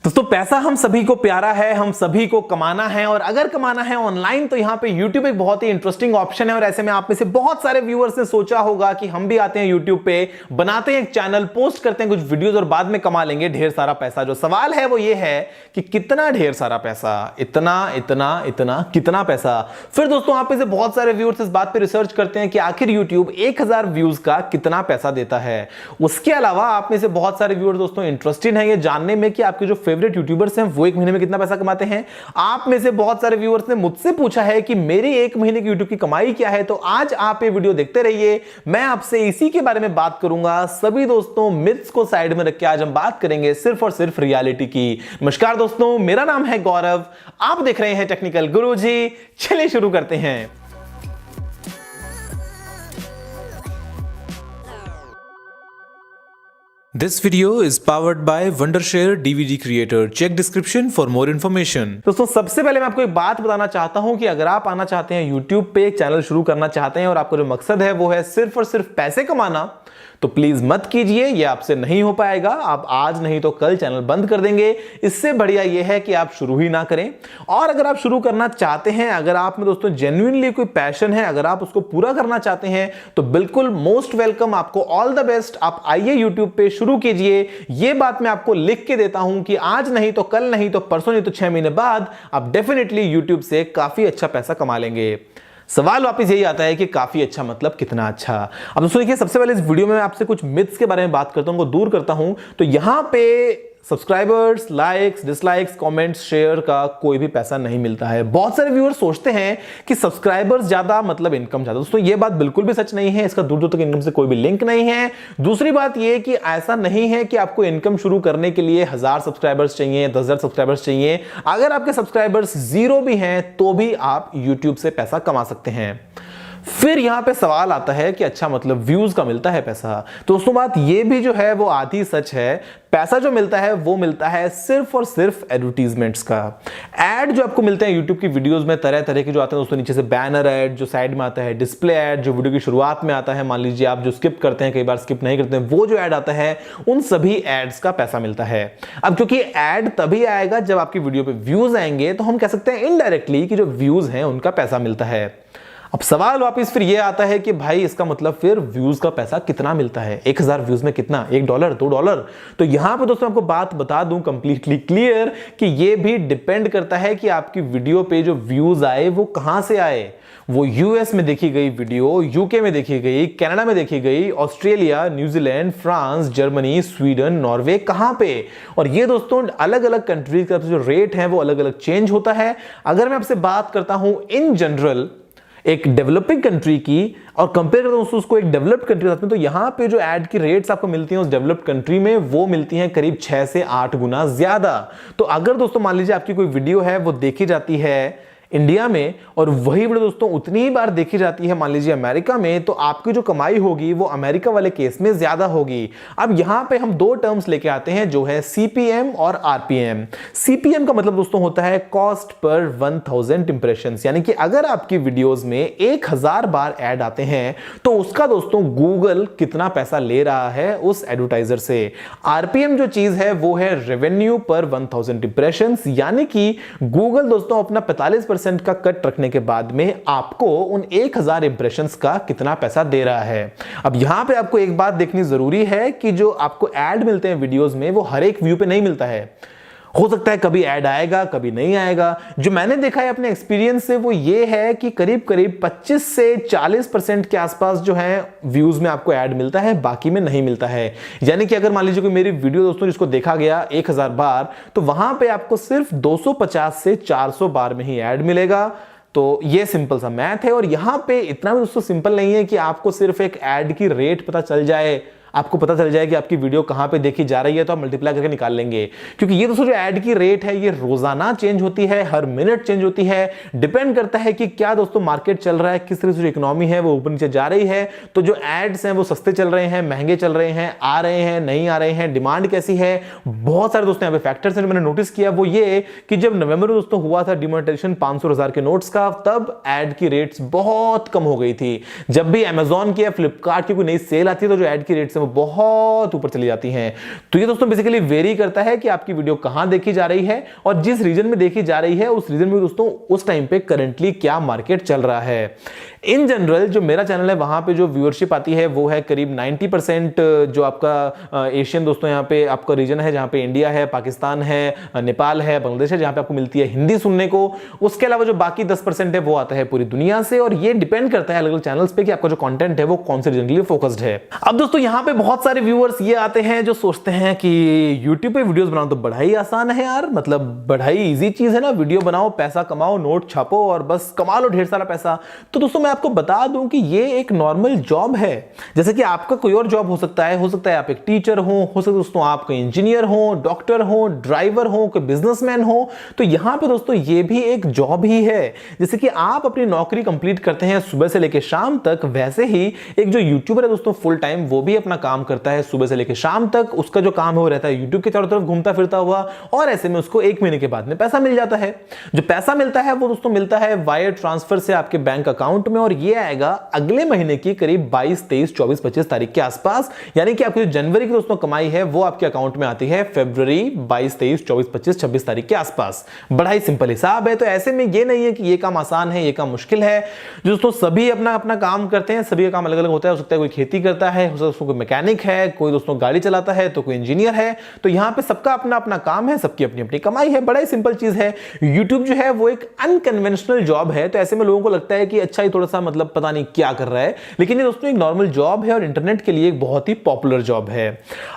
दोस्तों पैसा हम सभी को प्यारा है, हम सभी को कमाना है और अगर कमाना है ऑनलाइन तो यहां पे YouTube एक बहुत ही इंटरेस्टिंग ऑप्शन है। और ऐसे में आप में से बहुत सारे व्यूअर्स ने सोचा होगा कि हम भी आते हैं YouTube पे, बनाते हैं एक चैनल, पोस्ट करते हैं कुछ वीडियोस और बाद में कमा लेंगे ढेर सारा पैसा। जो सवाल है वो ये है कि कितना ढेर सारा पैसा, इतना इतना इतना कितना पैसा। फिर दोस्तों आप में से बहुत सारे व्यूअर्स इस बात पे रिसर्च करते हैं कि आखिर YouTube 1000 व्यूज का कितना पैसा देता है। उसके अलावा आप में से बहुत सारे व्यूअर्स दोस्तों इंटरेस्टेड हैं ये जानने में कि आपके जो फेवरेट यूट्यूबर्स हैं वो एक महीने में कितना पैसा कमाते हैं। आप में से बहुत सारे व्यूअर्स ने मुझसे पूछा है कि मेरी एक महीने की यूट्यूब की कमाई क्या है। तो आज आप ये वीडियो देखते रहिए, मैं आपसे इसी के बारे में बात करूंगा। सभी दोस्तों मिथ्स को साइड में रख के आज हम बात करेंगे सिर्फ और सिर्फ रियलिटी की। नमस्कार दोस्तों, मेरा नाम है गौरव, आप देख रहे हैं टेक्निकल गुरुजी। चलिए शुरू करते हैं। This video is powered by Wondershare DVD Creator. Check description for more information. दोस्तों सबसे पहले मैं आपको एक बात बताना चाहता हूं कि अगर आप आना चाहते हैं YouTube पे, एक चैनल शुरू करना चाहते हैं और आपका जो मकसद है वो है सिर्फ और सिर्फ पैसे कमाना, तो प्लीज मत कीजिए, ये आपसे नहीं हो पाएगा। आप आज नहीं तो कल चैनल बंद कर देंगे। इससे बढ़िया ये है कि आप शुरू ही ना करें। और अगर आप शुरू करना चाहते हैं, अगर आप में दोस्तों जेन्युइनली कोई पैशन है, अगर आप उसको पूरा करना चाहते हैं तो बिल्कुल मोस्ट वेलकम, आपको ऑल द बेस्ट। आप आइए यूट्यूब पे, शुरू कीजिए। ये बात मैं आपको लिख के देता हूं कि आज नहीं तो कल, नहीं तो परसों, नहीं तो 6 महीने बाद आप डेफिनेटली यूट्यूब से काफी अच्छा पैसा कमा लेंगे। सवाल वापस यही आता है कि काफी अच्छा मतलब कितना अच्छा। अब दोस्तों देखिए, सबसे पहले इस वीडियो में मैं आपसे कुछ मिथ्स के बारे में बात करता हूं, उनको दूर करता हूं। तो यहां पे subscribers, likes, dislikes, comments, share का कोई भी पैसा नहीं मिलता है। बहुत सारे व्यूअर्स सोचते हैं कि सब्सक्राइबर्स ज्यादा मतलब इनकम ज्यादा। दोस्तों ये बात बिल्कुल भी सच नहीं है, इसका दूर दूर तक इनकम से कोई भी लिंक नहीं है। दूसरी बात ये कि ऐसा नहीं है कि आपको इनकम शुरू करने के लिए 1000 सब्सक्राइबर्स चाहिए, 10,000 सब्सक्राइबर्स चाहिए। अगर आपके सब्सक्राइबर्स 0 भी हैं तो भी आप यूट्यूब से पैसा कमा सकते हैं। फिर यहां पे सवाल आता है कि अच्छा मतलब व्यूज का मिलता है पैसा। तो दोस्तों बात ये भी जो है वो आधी सच है। पैसा जो मिलता है वो मिलता है सिर्फ और सिर्फ एडवर्टीजमेंट्स का। एड जो आपको मिलते हैं यूट्यूब की वीडियोस में तरह तरह के जो आते हैं दोस्तों, नीचे से बैनर एड जो साइड में आता है, डिस्प्ले एड जो वीडियो की शुरुआत में आता है, मान लीजिए आप जो स्किप करते हैं, कई बार स्किप नहीं करते हैं, वो जो एड आता है, उन सभी एड्स का पैसा मिलता है। अब क्योंकि एड तभी आएगा जब आपकी वीडियो पे व्यूज आएंगे, तो हम कह सकते हैं इनडायरेक्टली कि जो व्यूज हैं उनका पैसा मिलता है। अब सवाल वापस फिर ये आता है कि भाई इसका मतलब फिर व्यूज का पैसा कितना मिलता है? 1000 व्यूज में कितना? $1, $2? तो यहां पे दोस्तों आपको बात बता दूं कंप्लीटली क्लियर कि ये भी डिपेंड करता है कि आपकी वीडियो पे जो व्यूज आए वो कहां से आए। वो यूएस में देखी गई वीडियो, यूके में देखी गई, कनाडा में देखी गई, Australia, New Zealand, France, Germany, Sweden, Norway, कहां पे? और ये दोस्तों अलग अलग कंट्रीज का जो रेट है वो अलग अलग चेंज होता है। अगर मैं आपसे बात करता हूं इन जनरल एक डेवलपिंग कंट्री की और कंपेयर करता हूं उसको एक डेवलप्ड कंट्री के साथ में, तो यहां पे जो एड की रेट्स आपको मिलती हैं उस डेवलप्ड कंट्री में वो मिलती हैं करीब 6 से 8 गुना ज्यादा। तो अगर दोस्तों मान लीजिए आपकी कोई वीडियो है वो देखी जाती है इंडिया में और वही वीडियो दोस्तों उतनी ही बार देखी जाती है मान लीजिए अमेरिका में, तो आपकी जो कमाई होगी वो अमेरिका वाले केस में ज्यादा होगी। अब यहां पे हम दो टर्म्स लेके आते हैं जो है सीपीएम और आरपीएम। सीपीएम का मतलब दोस्तों होता है कॉस्ट पर 1000 इंप्रेशंस, यानी कि अगर आपकी वीडियोस में 1000 बार ऐड आते हैं तो उसका दोस्तों गूगल कितना पैसा ले रहा है उस एडवर्टाइजर से। आरपीएम जो चीज है वो है रेवेन्यू पर 1000 इंप्रेशंस, यानी कि गूगल दोस्तों अपना 45% का कट रखने के बाद में आपको उन 1000 इंप्रेशंस का कितना पैसा दे रहा है। अब यहां पे आपको एक बात देखनी जरूरी है कि जो आपको ऐड मिलते हैं वीडियोस में वो हर एक व्यू पे नहीं मिलता है। हो सकता है कभी ऐड आएगा, कभी नहीं आएगा। जो मैंने देखा है अपने एक्सपीरियंस से वो ये है कि करीब करीब 25 से 40% के आसपास जो है व्यूज में आपको ऐड मिलता है, बाकी में नहीं मिलता है। यानी कि अगर मान लीजिए कोई मेरी वीडियो दोस्तों जिसको देखा गया 1000 बार, तो वहां पे आपको सिर्फ 250 से 400 बार में ही ऐड मिलेगा। तो ये सिंपल सा मैथ है। और यहां पे इतना भी दोस्तों सिंपल नहीं है कि आपको सिर्फ एक ऐड की रेट पता चल जाए, आपको पता चल जाए कि आपकी वीडियो कहां पे देखी जा रही है तो आप मल्टीप्लाई करके निकाल लेंगे। क्योंकि ये दोस्तों जो ऐड की रेट है ये रोजाना चेंज होती है, हर मिनट चेंज होती है। डिपेंड करता है कि क्या दोस्तों मार्केट चल रहा है, किस तरह से जो इकोनॉमी है वो ऊपर नीचे जा रही है। तो जो एड्स हैं वो सस्ते चल रहे हैं, महंगे चल रहे हैं, आ रहे हैं, नहीं आ रहे हैं, डिमांड कैसी है, बहुत सारे दोस्तों यहाँ पे फैक्टर्स हैं। मैंने नोटिस किया वो ये कि जब नवंबर में दोस्तों हुआ था डिमोनेटाइजेशन 500,000 के नोट्स का, तब ऐड की रेट्स बहुत कम हो गई थी। जब भी अमेजॉन की या फ्लिपकार्ट की कोई नई सेल आती है तो जो ऐड की रेट्स हैं वो बहुत ऊपर चली जाती हैं। तो ये दोस्तों बेसिकली वेरी करता है कि आपकी वीडियो कहां देखी जा रही है और जिस रीजन में देखी जा रही है उस रीजन में दोस्तों उस टाइम पे करंटली क्या मार्केट चल रहा है। इन जनरल जो मेरा चैनल है वहां पे जो व्यूअरशिप आती है वो है करीब 90% जो आपका एशियन दोस्तों यहाँ पे आपका रीजन है, जहां पे इंडिया है, पाकिस्तान है, नेपाल है, बांग्लादेश है, जहां पे आपको मिलती है हिंदी सुनने को। उसके अलावा जो बाकी 10% है वो आता है पूरी दुनिया से, और ये डिपेंड करता है अलग अलग चैनल्स पे कि आपका जो कंटेंट है वो कौन से रीजन के लिए फोकस्ड है। अब दोस्तों यहाँ पे बहुत सारे व्यूअर्स ये आते हैं जो सोचते हैं कि यूट्यूब पे वीडियोस बनाना तो बड़ा ही आसान है यार, मतलब बड़ा ही इजी चीज है ना, वीडियो बनाओ, पैसा कमाओ, नोट छापो और बस कमा लो ढेर सारा पैसा। तो दोस्तों मैं आपको बता दूं कि ये एक नॉर्मल जॉब है, जैसे कि आपका कोई और जॉब हो सकता है आप एक टीचर हो सकता है दोस्तों आप कोई इंजीनियर हो, डॉक्टर हो, ड्राइवर हो, कोई बिजनेसमैन हो। तो यहां पे दोस्तों ये भी एक जॉब ही है। जैसे कि आप अपनी नौकरी कंप्लीट करते हैं सुबह से लेकर शाम तक, वैसे ही एक जो यूट्यूबर है दोस्तों फुल टाइम वो भी अपना काम करता है सुबह से लेकर शाम तक। उसका जो काम है वो रहता है यूट्यूब के चारों तरफ घूमता फिरता हुआ, और ऐसे में उसको 1 महीने के बाद में पैसा मिल जाता है। जो पैसा मिलता है वो दोस्तों मिलता है वायर ट्रांसफर से आपके बैंक अकाउंट में, और ये आएगा अगले महीने की करीब 22, 23, 24, 25 तारीख के आसपास। यानी कि आपकी जो जनवरी की दोस्तों कमाई है वो आपके अकाउंट में आती है फरवरी 22, 23, 24, 25, 26 तारीख के आसपास। बड़ा ही सिंपल हिसाब है। तो ऐसे में ये नहीं है कि ये काम आसान है, ये काम मुश्किल है। दोस्तों सभी अपना अपना काम करते हैं, सभी का काम अलग अलग होता है। हो सकता है कोई खेती करता है, हो सकता है कोई मैकेनिक है, कोई दोस्तों गाड़ी चलाता है, तो कोई इंजीनियर है। तो यहां पे सबका अपना अपना काम है, सबकी अपनी अपनी कमाई है। बड़ा ही सिंपल चीज है। यूट्यूब जो है वो एक अनकन्वेंशनल जॉब है, तो ऐसे में लोगों को लगता है कि अच्छा ही थोड़ा सा मतलब पता नहीं क्या कर रहा है, लेकिन ये दोस्तों एक नॉर्मल जॉब है और इंटरनेट के लिए एक बहुत ही पॉपुलर जॉब है।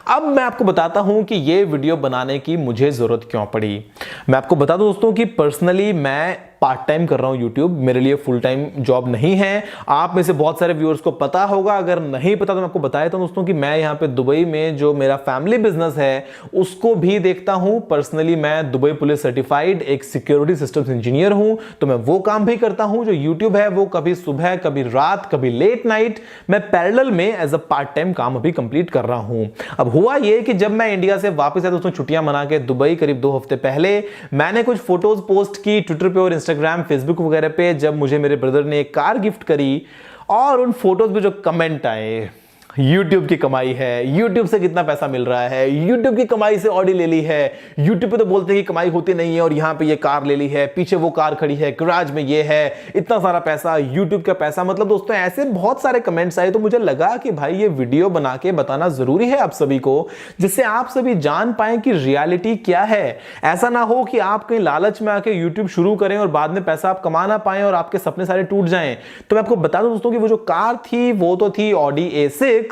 अब मैं आपको बताता हूं कि ये वीडियो बनाने की मुझे जरूरत क्यों पड़ी। मैं आपको बता दूं दोस्तों कि पर्सनली मैं पार्ट टाइम कर रहा हूं यूट्यूब, मेरे लिए फुल टाइम जॉब नहीं है। आप में से बहुत सारे व्यूअर्स को पता होगा, अगर नहीं पता तो मैं आपको बताया था दोस्तों कि मैं यहां पे दुबई में जो मेरा फैमिली बिजनेस है उसको भी देखता हूं। पर्सनली मैं दुबई पुलिस सर्टिफाइड एक सिक्योरिटी सिस्टम्स इंजीनियर हूं, तो मैं वो काम भी करता हूं। जो यूट्यूब है वो कभी सुबह, कभी रात, कभी लेट नाइट मैं पैरेलल में एज अ पार्ट टाइम काम अभी कंप्लीट कर रहा हूं। अब हुआ ये कि जब मैं इंडिया से वापस आया दोस्तों छुट्टियां मना के दुबई करीब 2 हफ्ते पहले, मैंने कुछ फोटोज पोस्ट की ट्विटर पे और इंस्टाग्राम, फेसबुक वगैरह पे, जब मुझे मेरे ब्रदर ने एक कार गिफ्ट करी, और उन फोटोज पे जो कमेंट आए, YouTube की कमाई है, YouTube से कितना पैसा मिल रहा है, YouTube की कमाई से ऑडी ले ली है, YouTube पे तो बोलते हैं कि कमाई होती नहीं है और यहां पे ये कार ले ली है, पीछे वो कार खड़ी है, गैराज में ये है, इतना सारा पैसा, YouTube का पैसा। मतलब दोस्तों ऐसे बहुत सारे कमेंट्स आए, तो मुझे लगा कि भाई ये वीडियो बना के बताना जरूरी है आप सभी को, जिससे आप सभी जान पाए कि रियलिटी क्या है। ऐसा ना हो कि आप कहीं लालच में आके YouTube शुरू करें और बाद में पैसा आप कमा ना पाए और आपके सपने सारे टूट जाएं। तो मैं आपको बता दूं दोस्तों कि वो जो कार थी वो तो थी ऑडी A6।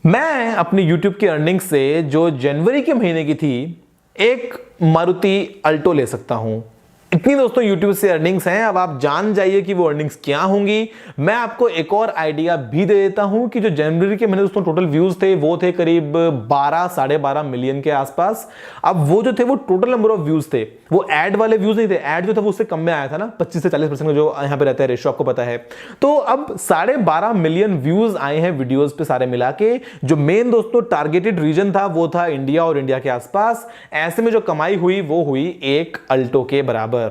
मैं अपनी YouTube की अर्निंग से जो जनवरी के महीने की थी एक मारुति अल्टो ले सकता हूं। इतनी दोस्तों YouTube से अर्निंग्स हैं। अब आप जान जाइए कि वो अर्निंग्स क्या होंगी। मैं आपको एक और आइडिया भी दे देता हूं कि जो जनवरी के महीने दोस्तों टोटल व्यूज थे वो थे करीब 12, 12.5 मिलियन के आसपास। अब वो जो थे वो टोटल नंबर ऑफ व्यूज थे, वो एड वाले व्यूज नहीं थे। एड जो था वो उससे कम में आया था ना, 25 से 40% का जो यहां पे रहता है रेशियो, आपको पता है। तो अब 12.5 मिलियन व्यूज आए हैं वीडियोस पे सारे मिला के। जो मेन दोस्तों टारगेटेड रीजन था वो था इंडिया और इंडिया के आसपास। ऐसे में जो कमाई हुई वो हुई एक अल्टो के बराबर।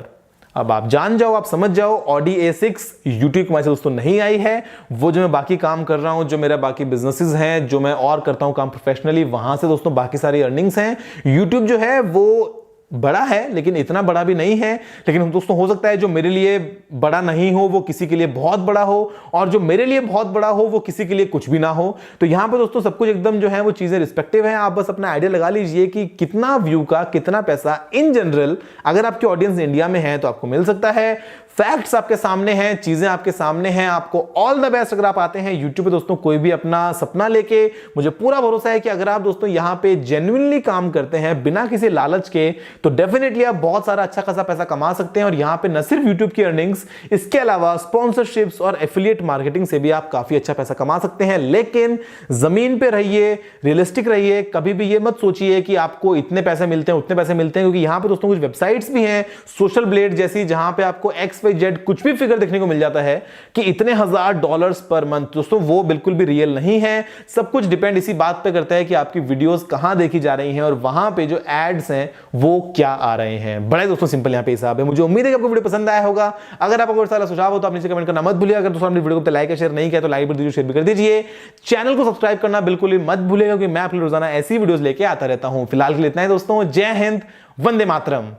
अब आप जान जाओ, आप समझ जाओ, ऑडी A6 यूट्यूब कमाई से दोस्तों नहीं आई है। वो जो मैं बाकी काम कर रहा हूं, जो मेरा बाकी बिजनेसेस हैं, जो मैं और करता हूं काम प्रोफेशनली, वहां से दोस्तों बाकी सारी अर्निंग्स हैं। यूट्यूब जो है वो बड़ा है लेकिन इतना बड़ा भी नहीं है। लेकिन दोस्तों हो सकता है जो मेरे लिए बड़ा नहीं हो वो किसी के लिए बहुत बड़ा हो, और जो मेरे लिए बहुत बड़ा हो वो किसी के लिए कुछ भी ना हो। तो यहां पे दोस्तों सब कुछ एकदम जो है वो चीजें रिस्पेक्टिव हैं। आप बस अपना आइडिया लगा लीजिए कि कितना व्यू का कितना पैसा इन जनरल अगर आपकी ऑडियंस इंडिया में है तो आपको मिल सकता है। फैक्ट्स आपके सामने हैं, चीजें आपके सामने हैं। आपको ऑल द बेस्ट अगर आप आते हैं यूट्यूब पे दोस्तों कोई भी अपना सपना लेके। मुझे पूरा भरोसा है कि अगर आप दोस्तों यहां पे जेन्युइनली काम करते हैं बिना किसी लालच के, तो डेफिनेटली आप बहुत सारा अच्छा खासा पैसा कमा सकते हैं। और यहां पे न सिर्फ यूट्यूब की अर्निंग्स, इसके अलावा स्पॉन्सरशिप्स और एफिलिएट मार्केटिंग से भी आप काफी अच्छा पैसा कमा सकते हैं। लेकिन जमीन पे रहिए, रियलिस्टिक रहिए। कभी भी ये मत सोचिए कि आपको इतने पैसे मिलते हैं उतने पैसे मिलते हैं, क्योंकि यहां पे दोस्तों कुछ वेबसाइट्स भी हैं सोशल ब्लेड जैसी, जहां पे आपको XYZ कुछ भी फिगर देखने को मिल जाता है कि इतने $1000 पर मंथ। दोस्तों वो बिल्कुल भी रियल नहीं है। सब कुछ डिपेंड इसी बात पे करता है कि आपकी वीडियोस कहां देखी जा रही हैं और वहां पे जो एड्स हैं वो क्या आ रहे हैं। बड़े दोस्तों सिंपल यहाँ पे हिसाब है। मुझे उम्मीद है कि आपको वीडियो पसंद आया होगा। अगर आपको कोई सारा सुझाव हो तो आप नीचे कमेंट करना मत भूलिएगा। अगर दोस्तों आपने वीडियो को लाइक या शेयर नहीं किया तो लाइक भी दीजिए, शेयर भी कर दीजिए। चैनल को सब्सक्राइब करना बिल्कुल भी मत भूलिएगा, क्योंकि मैं आप रोजाना ऐसी वीडियोस लेके आता रहता हूं। फिलहाल के लिए इतना ही दोस्तों। जय हिंद, वंदे मातरम।